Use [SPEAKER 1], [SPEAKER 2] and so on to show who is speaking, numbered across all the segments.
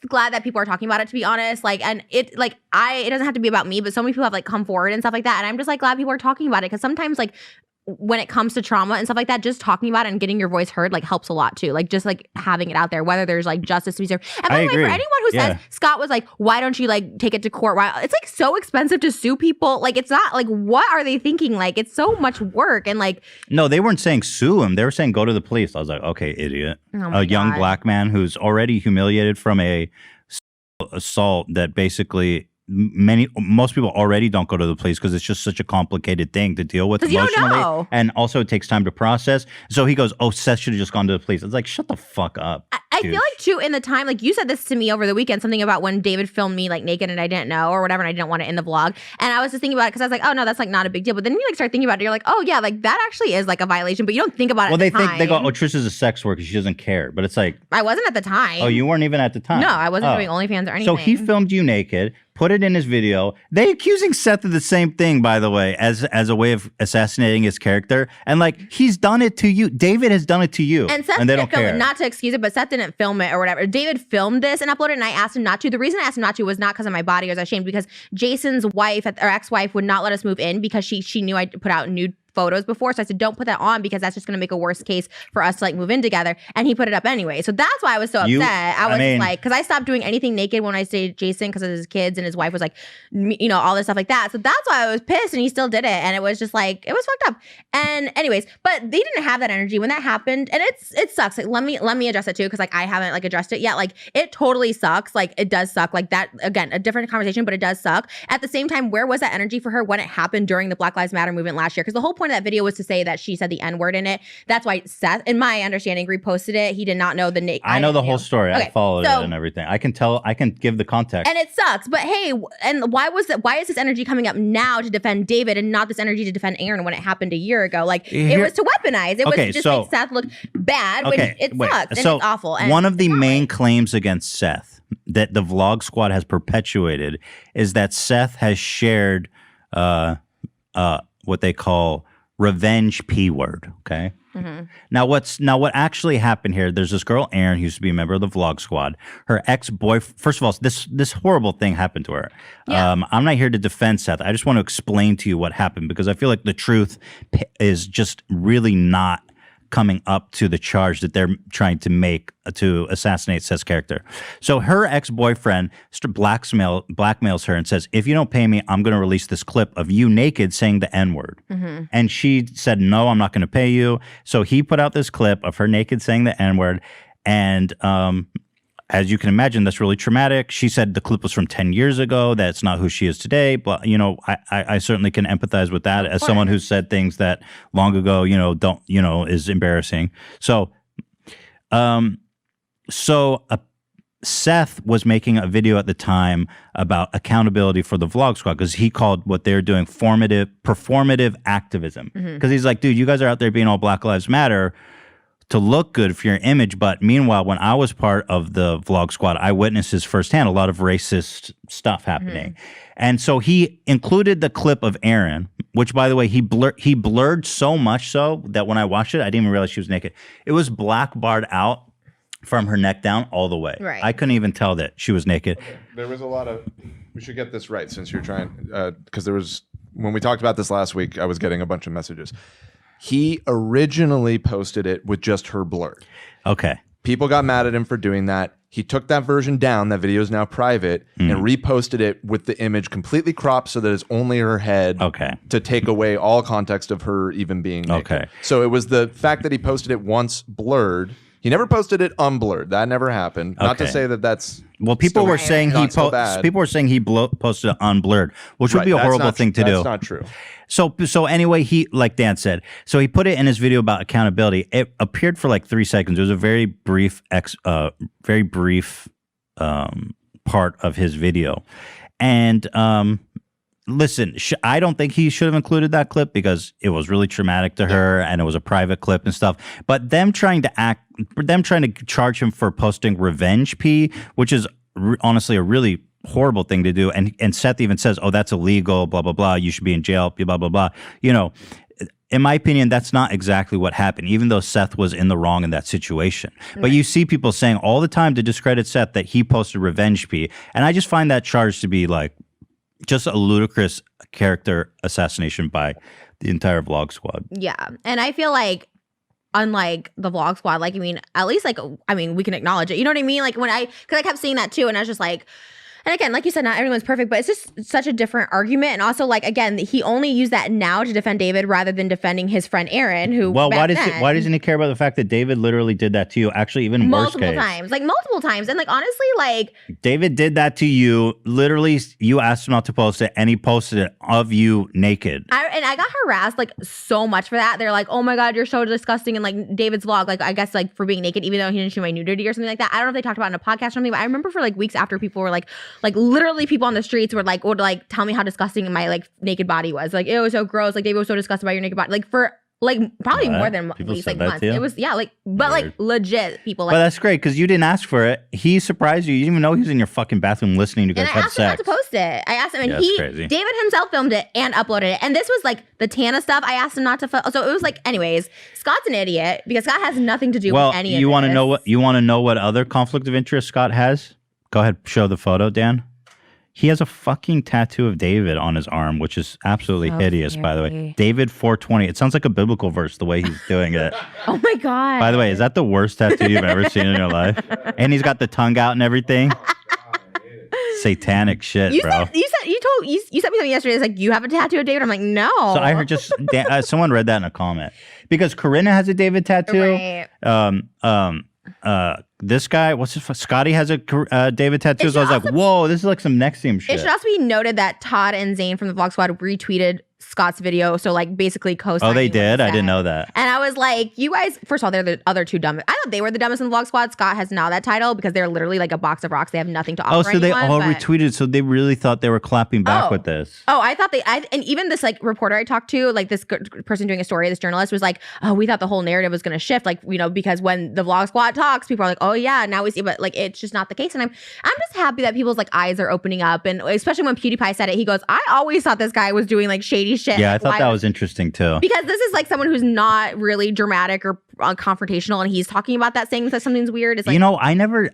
[SPEAKER 1] glad that people are talking about it, to be honest. Like, and it doesn't have to be about me, but so many people have like come forward and stuff like that. And I'm just like glad people are talking about it, because sometimes like when it comes to trauma and stuff like that, just talking about it and getting your voice heard like helps a lot too. Like just like having it out there, whether there's like justice to be served. And by the way, for anyone who says Scott was like, why don't you like take it to court? Why? It's like so expensive to sue people. Like it's not like, what are they thinking? Like it's so much work. And like,
[SPEAKER 2] no, they weren't saying sue him. They were saying go to the police. I was like, okay, idiot. A young black man who's already humiliated from a assault that basically most people already don't go to the police because it's just such a complicated thing to deal with emotionally, and also it takes time to process. So he goes, "Oh, Seth should have just gone to the police." It's like, shut the fuck up.
[SPEAKER 1] I feel like too, in the time, like you said this to me over the weekend, something about when David filmed me like naked and I didn't know or whatever, and I didn't want it in the vlog. And I was just thinking about it because I was like, oh no, that's like not a big deal. But then you like start thinking about it, you're like, oh yeah, like that actually is like a violation, but you don't think about it. Well,
[SPEAKER 2] they think they go, oh, Trish is a sex worker, she doesn't care. But it's like,
[SPEAKER 1] I wasn't at the time.
[SPEAKER 2] Oh, you weren't even at the time.
[SPEAKER 1] No, I wasn't doing OnlyFans or anything.
[SPEAKER 2] So he filmed you naked, put it in his video. They accusing Seth of the same thing, by the way, as a way of assassinating his character. And like, he's done it to you. David has done it to you.
[SPEAKER 1] And Seth
[SPEAKER 2] they
[SPEAKER 1] didn't
[SPEAKER 2] don't
[SPEAKER 1] film
[SPEAKER 2] care.
[SPEAKER 1] it, not to excuse it, but Seth didn't film it or whatever. David filmed this and uploaded it, and I asked him not to. The reason I asked him not to was not because of my body or I was ashamed, because Jason's wife or ex-wife would not let us move in because she knew I put out nude photos before. So I said, don't put that on because that's just going to make a worse case for us to like move in together. And he put it up anyway. So that's why I was so upset. I was like, because I stopped doing anything naked when I stayed Jason because of his kids, and his wife was like, you know, all this stuff like that. So that's why I was pissed, and he still did it. And it was just like, it was fucked up. And anyways, but they didn't have that energy when that happened. And it sucks. Like, let me address it too, because like I haven't like addressed it yet. Like it totally sucks. Like it does suck. Like that, again, a different conversation, but it does suck. At the same time, where was that energy for her when it happened during the Black Lives Matter movement last year? Because the whole point of that video was to say that she said the N-word in it. That's why Seth, in my understanding, reposted it. He did not know the name.
[SPEAKER 2] I know the whole story. Okay, I followed it and everything. I can give the context.
[SPEAKER 1] And it sucks. But hey, and why is this energy coming up now to defend David and not this energy to defend Aaron when it happened a year ago? Like it was to weaponize. It was to just make Seth look bad when it sucks and it's awful. And
[SPEAKER 2] one of the main claims against Seth that the Vlog Squad has perpetuated is that Seth has shared what they call revenge P word. Okay. Mm-hmm. Now what actually happened here? There's this girl Aaron who used to be a member of the Vlog Squad. Her ex-boyfriend. First of all, this horrible thing happened to her. Yeah. I'm not here to defend Seth. I just want to explain to you what happened, because I feel like the truth is just really not coming up to the charge that they're trying to make to assassinate Seth's character. So her ex-boyfriend blackmails her and says, if you don't pay me, I'm going to release this clip of you naked saying the N-word. Mm-hmm. And she said, no, I'm not going to pay you. So he put out this clip of her naked saying the N-word. And as you can imagine, that's really traumatic. She said the clip was from 10 years ago. That's not who she is today. But, you know, I certainly can empathize with that as someone who said things that long ago, is embarrassing. So, Seth was making a video at the time about accountability for the Vlog Squad, because he called what they're doing performative activism. Because he's like, dude, you guys are out there being all Black Lives Matter to look good for your image. But meanwhile, when I was part of the Vlog Squad, I witnessed this firsthand, a lot of racist stuff happening. And so he included the clip of Aaron, which, by the way, he blurred so much so that when I watched it, I didn't even realize she was naked. It was black barred out from her neck down all the way. Right. I couldn't even tell that she was naked.
[SPEAKER 3] Okay. There was a lot of, we should get this right since you're trying, because when we talked about this last week, I was getting a bunch of messages. He originally posted it with just her blurred.
[SPEAKER 2] Okay.
[SPEAKER 3] People got mad at him for doing that. He took that version down. That video is now private, and reposted it with the image completely cropped so that it's only her head.
[SPEAKER 2] Okay.
[SPEAKER 3] To take away all context of her even being naked. Okay. So it was the fact that he posted it once blurred. He never posted it unblurred. That never happened. Not to say that that's
[SPEAKER 2] people were saying people were saying he posted it unblurred, which would be a horrible thing to do.
[SPEAKER 3] That's not true.
[SPEAKER 2] So anyway, he, like Dan said, so he put it in his video about accountability. It appeared for like 3 seconds. It was a very brief part of his video, and listen, I don't think he should have included that clip because it was really traumatic to her and it was a private clip and stuff. But them trying to charge him for posting revenge P, which is honestly a really horrible thing to do. And Seth even says, oh, that's illegal, blah, blah, blah. You should be in jail, blah, blah, blah. You know, in my opinion, that's not exactly what happened, even though Seth was in the wrong in that situation. But you see people saying all the time to discredit Seth that he posted revenge P. And I just find that charge to be like just a ludicrous character assassination by the entire vlog squad.
[SPEAKER 1] Yeah. And I feel like, unlike the vlog squad, like, I mean, at least like, I mean, we can acknowledge it. You know what I mean? Like because I kept seeing that too. And I was just like, and again, like you said, not everyone's perfect, but it's just such a different argument. And also, like, again, he only used that now to defend David rather than defending his friend Aaron, who
[SPEAKER 2] why doesn't he care about the fact that David literally did that to you? Actually, even
[SPEAKER 1] multiple times. And like, honestly, like,
[SPEAKER 2] David did that to you. Literally, you asked him not to post it, and he posted it of you naked.
[SPEAKER 1] I got harassed like so much for that. They're like, "Oh my God, you're so disgusting!" And like David's vlog, like I guess like for being naked, even though he didn't show my nudity or something like that. I don't know if they talked about it in a podcast or something, but I remember for like weeks after people were like literally people on the streets would like tell me how disgusting my like naked body was. Like it was so gross. Like David was so disgusted by your naked body. Like for like probably more than at least like months. It was like but like legit people. Like,
[SPEAKER 2] well, that's great because you didn't ask for it. He surprised you. You didn't even know he was in your fucking bathroom listening to you guys have sex.
[SPEAKER 1] And I asked him not to post it. I asked him, and David himself filmed it and uploaded it. And this was like the Tana stuff. I asked him not to. So it was like, anyways, Scott's an idiot because Scott has nothing to do with any of this.
[SPEAKER 2] You want to know what other conflict of interest Scott has? Go ahead, show the photo, Dan. He has a fucking tattoo of David on his arm, which is absolutely hideous, by the way. David 420. It sounds like a biblical verse, the way he's doing it.
[SPEAKER 1] Oh, my God.
[SPEAKER 2] By the way, is that the worst tattoo you've ever seen in your life? And he's got the tongue out and everything. Satanic shit, bro.
[SPEAKER 1] You sent me something yesterday. It's like, you have a tattoo of David? I'm like, no.
[SPEAKER 2] So I heard someone read that in a comment. Because Corinna has a David tattoo. Right. This guy, Scotty has a David tattoo. So I was like, whoa, this is like some NXIVM shit.
[SPEAKER 1] It should also be noted that Todd and Zane from the Vlog Squad retweeted Scott's video. So like basically co-signing.
[SPEAKER 2] Oh, they did? I didn't know that.
[SPEAKER 1] And I was like, you guys, first of all, they're the other two dumbest. I thought they were the dumbest in the Vlog Squad. Scott has now that title because they're literally like a box of rocks. They have nothing to offer.
[SPEAKER 2] Oh, so they all retweeted. So they really thought they were clapping back with this.
[SPEAKER 1] Oh, I thought and even this like reporter I talked to, like this person doing a story, this journalist was like, oh, we thought the whole narrative was going to shift. Like, you know, because when the Vlog Squad talks, people are like, oh yeah, now we see, but like, it's just not the case. And I'm just happy that people's like eyes are opening up. And especially when PewDiePie said it, he goes, I always thought this guy was doing like shady shit.
[SPEAKER 2] Yeah, I thought that was interesting too.
[SPEAKER 1] Because this is like someone who's not really dramatic or confrontational, and he's talking about that, saying that something's weird. It's like,
[SPEAKER 2] you know, I never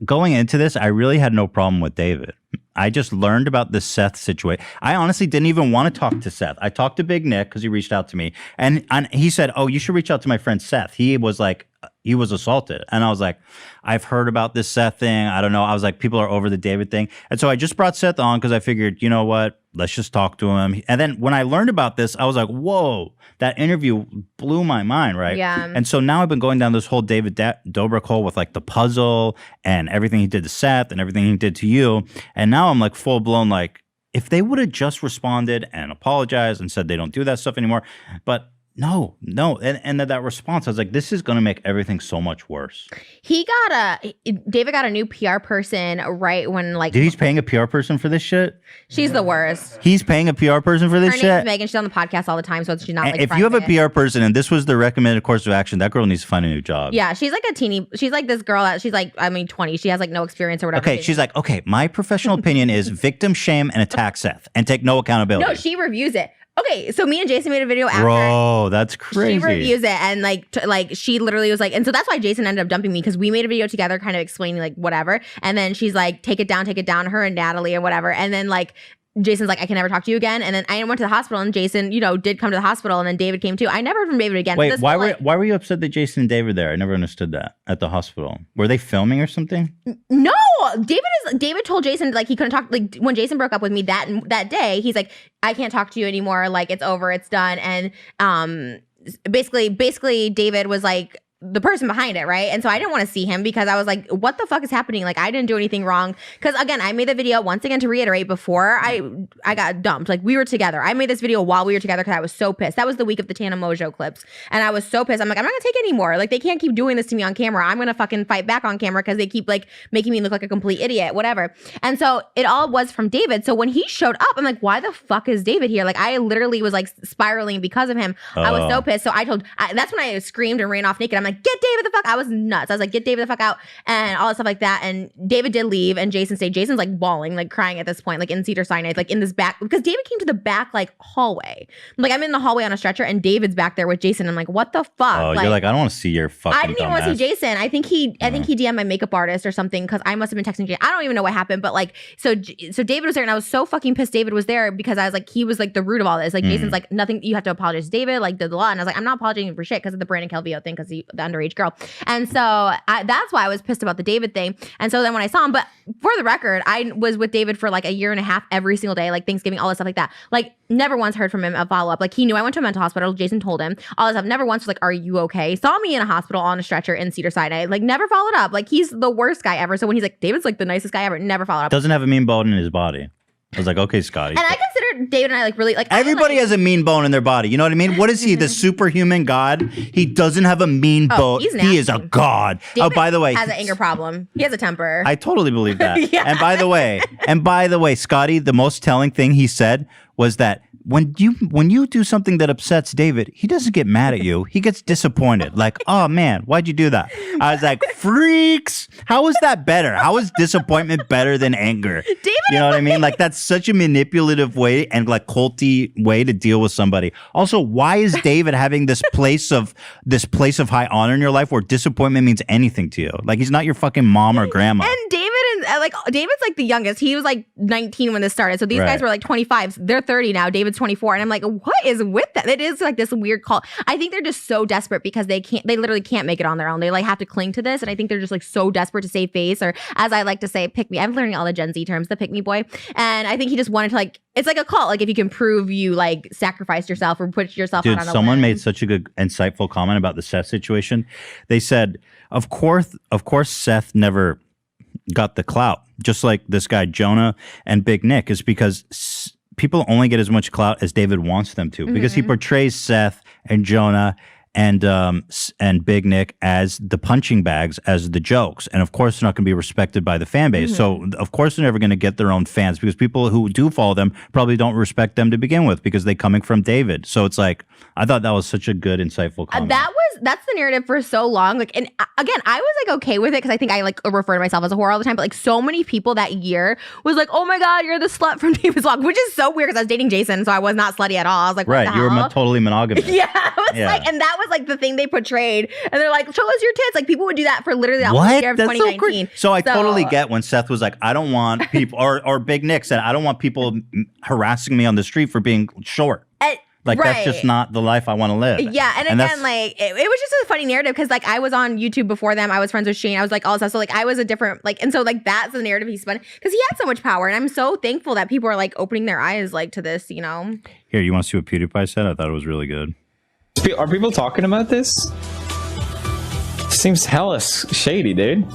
[SPEAKER 2] going into this, I really had no problem with David. I just learned about the Seth situation. I honestly didn't even want to talk to Seth. I talked to Big Nick because he reached out to me, and he said, "Oh, you should reach out to my friend Seth." He was like, he was assaulted, and I was like, I've heard about this Seth thing. I don't know. I was like, people are over the David thing, and so I just brought Seth on because I figured, you know what? Let's just talk to him. And then when I learned about this, I was like, whoa, that interview blew my mind, right?
[SPEAKER 1] Yeah.
[SPEAKER 2] And so now I've been going down this whole David Dobrik hole with like the puzzle and everything he did to Seth and everything he did to you. And now I'm like full blown, like, if they would have just responded and apologized and said they don't do that stuff anymore. But no. And that response, I was like, this is going to make everything so much worse.
[SPEAKER 1] David got a new PR person right when like.
[SPEAKER 2] Dude, he's paying a PR person for this shit?
[SPEAKER 1] She's the worst.
[SPEAKER 2] He's paying a PR person for this shit?
[SPEAKER 1] Her name is Megan. She's on the podcast all the time, so she's not like
[SPEAKER 2] if you have a PR person and this was the recommended course of action, that girl needs to find a new job.
[SPEAKER 1] Yeah, she's like she's like this girl that she's like, 20. She has like no experience or whatever.
[SPEAKER 2] Okay, she's like, okay, my professional opinion is victim shame and attack Seth and take no accountability.
[SPEAKER 1] No, she reviews it. Okay, so me and Jason made a video after.
[SPEAKER 2] Bro, that's crazy.
[SPEAKER 1] She reviews it, and like she literally was like, and so that's why Jason ended up dumping me, because we made a video together kind of explaining like whatever, and then she's like, take it down, her and Natalie and whatever, and then like Jason's like, I can never talk to you again. And then I went to the hospital, and Jason, did come to the hospital, and then David came too. I never heard from David again.
[SPEAKER 2] Wait, why were you upset that Jason and David there? I never understood that at the hospital. Were they filming or something?
[SPEAKER 1] No, David told Jason like he couldn't talk. Like when Jason broke up with me that day, he's like, I can't talk to you anymore. Like it's over, it's done. And basically David was like the person behind it, right? And so I didn't want to see him because I was like, what the fuck is happening? Like I didn't do anything wrong. Because again, I made the video once again to reiterate before I got dumped. Like we were together. I made this video while we were together because I was so pissed. That was the week of the Tana Mojo clips, and I was so pissed. I'm like, I'm not gonna take it anymore. Like they can't keep doing this to me on camera. I'm gonna fucking fight back on camera because they keep like making me look like a complete idiot, whatever. And so it all was from David. So when he showed up, I'm like, why the fuck is David here? Like I literally was like spiraling because of him. I was so pissed. So that's when I screamed and ran off naked. I'm like, get David the fuck. I was nuts. I was like, get David the fuck out and all that stuff like that. And David did leave and Jason stayed. Jason's like bawling, like crying at this point, like in Cedar-Sinai, like in this back, because David came to the back like hallway. Like I'm in the hallway on a stretcher and David's back there with Jason. I'm like, what the fuck?
[SPEAKER 2] Oh, you're like, I don't want to see your fucking
[SPEAKER 1] I didn't even want to see Jason. I think he DM'd my makeup artist or something because I must have been texting Jason. I don't even know what happened, but like, so David was there and I was so fucking pissed David was there because I was like, he was like the root of all this. Like Jason's like, nothing, you have to apologize to David, like the law. And I was like, I'm not apologizing for shit because of the Brandon Calvillo thing because the underage girl. And so that's why I was pissed about the David thing. And so then when I saw him, but for the record, I was with David for like a year and a half every single day, like Thanksgiving, all this stuff like that. Like never once heard from him a follow up. Like he knew I went to a mental hospital. Jason told him all this stuff. Never once was like, are you okay? Saw me in a hospital on a stretcher in Cedar-Sinai. Like never followed up. Like he's the worst guy ever. So when he's like, David's like the nicest guy ever, never followed up.
[SPEAKER 2] Doesn't have a mean bone in his body. I was like, okay, Scotty.
[SPEAKER 1] And I consider David and I like really like
[SPEAKER 2] everybody has a mean bone in their body. You know what I mean? What is he? The superhuman god? He doesn't have a mean bone. He is a god.
[SPEAKER 1] David
[SPEAKER 2] by the way,
[SPEAKER 1] has an anger problem. He has a temper.
[SPEAKER 2] I totally believe that.
[SPEAKER 1] Yeah.
[SPEAKER 2] And by the way, Scotty, the most telling thing he said was that when you do something that upsets David, he doesn't get mad at you. He gets disappointed. Like, oh man, why'd you do that? I was like, freaks. How is that better? How is disappointment better than anger?
[SPEAKER 1] David,
[SPEAKER 2] you know what I mean? Like that's such a manipulative way and like culty way to deal with somebody. Also, why is David having this place of high honor in your life where disappointment means anything to you? Like he's not your fucking mom or grandma.
[SPEAKER 1] And David's like the youngest. He was like 19 when this started. So these guys were like 25. They're 30 now. David's 24. And I'm like, what is with that? It is like this weird call. I think they're just so desperate because they literally can't make it on their own. They like have to cling to this. And I think they're just like so desperate to save face, or as I like to say, pick me. I'm learning all the Gen Z terms, the pick me boy. And I think he just wanted to like, it's like a cult. Like if you can prove you like sacrificed yourself or put yourself out on a limb.
[SPEAKER 2] Someone made such a good, insightful comment about the Seth situation. They said, of course, Seth never got the clout, just like this guy Jonah and Big Nick, is because people only get as much clout as David wants them to, because he portrays Seth and Jonah and Big Nick as the punching bags, as the jokes, and of course they're not going to be respected by the fan base. So of course they're never going to get their own fans, because people who do follow them probably don't respect them to begin with, because they coming from David. So it's like, I thought that was such a good, insightful comment.
[SPEAKER 1] That's the narrative for so long. Like, and again, I was like okay with it because I think I like refer to myself as a whore all the time. But like, so many people that year was like, "Oh my god, you're the slut from David's Vlog," which is so weird because I was dating Jason, so I was not slutty at all. I was like, what the hell?
[SPEAKER 2] You were totally monogamous.
[SPEAKER 1] Yeah, I was like, and that was like the thing they portrayed. And they're like, "Show us your tits." Like people would do that for literally the whole year of 2019.
[SPEAKER 2] So I totally get when Seth was like, "I don't want people," or Big Nick said, "I don't want people harassing me on the street for being short." Like, that's just not the life I want to live.
[SPEAKER 1] Yeah, and again, like, it was just a funny narrative because, like, I was on YouTube before them. I was friends with Shane. I was, like, all this stuff. So, like, I was a different, like, and so, like, that's the narrative he spun because he had so much power. And I'm so thankful that people are, like, opening their eyes, like, to this, you know?
[SPEAKER 2] Here, you want to see what PewDiePie said? I thought it was really good.
[SPEAKER 4] Are people talking about this? Seems hella shady, dude.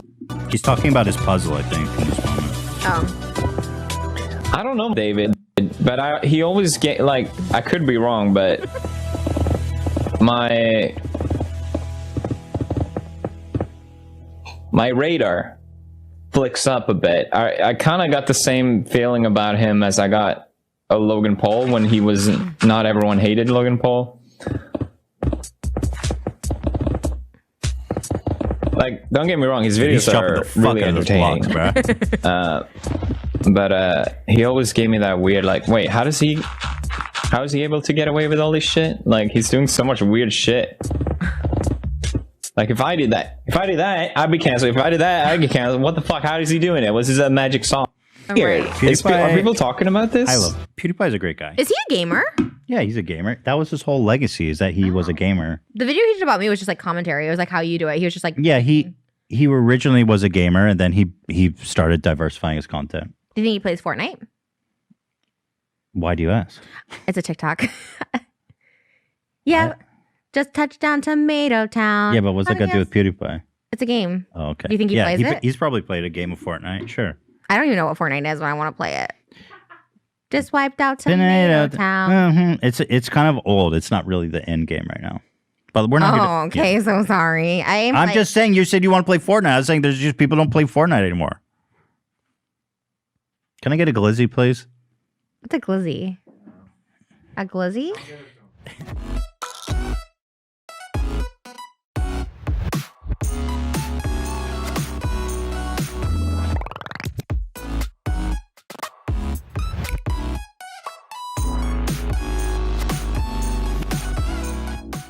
[SPEAKER 2] He's talking about his puzzle, I think, in this moment.
[SPEAKER 1] Oh.
[SPEAKER 4] I don't know, David. But he always get like, I could be wrong, but my radar flicks up a bit. I kind of got the same feeling about him as I got a Logan Paul when he was not everyone hated Logan Paul. Like, don't get me wrong, his videos are really entertaining. But he always gave me that weird, like, wait, how is he able to get away with all this shit? Like, he's doing so much weird shit. Like, if I did that, I'd be canceled. If I did that, I'd get canceled. What the fuck? How is he doing it? Was this a magic song? Weird. Are people talking about this?
[SPEAKER 2] I love PewDiePie's a great guy.
[SPEAKER 1] Is he a gamer?
[SPEAKER 2] Yeah, he's a gamer. That was his whole legacy, is that he was a gamer.
[SPEAKER 1] The video he did about me was just like commentary. It was like how you do it. He was just like,
[SPEAKER 2] yeah, he originally was a gamer, and then he started diversifying his content.
[SPEAKER 1] Do you think he plays Fortnite?
[SPEAKER 2] Why do you ask?
[SPEAKER 1] It's a TikTok. Yeah, what? Just touchdown Tomato Town.
[SPEAKER 2] Yeah, but what's that got to do with PewDiePie?
[SPEAKER 1] It's a game.
[SPEAKER 2] Oh, okay.
[SPEAKER 1] Do you think he plays it?
[SPEAKER 2] He's probably played a game of Fortnite. Sure.
[SPEAKER 1] I don't even know what Fortnite is when I want to play it. Just wiped out Tomato Town.
[SPEAKER 2] It's kind of old. It's not really the end game right now. But we're not.
[SPEAKER 1] Oh, okay. Yeah. So sorry. I'm
[SPEAKER 2] just saying. You said you want to play Fortnite. I was saying there's just people don't play Fortnite anymore. Can I get a glizzy, please?
[SPEAKER 1] What's a glizzy? A glizzy?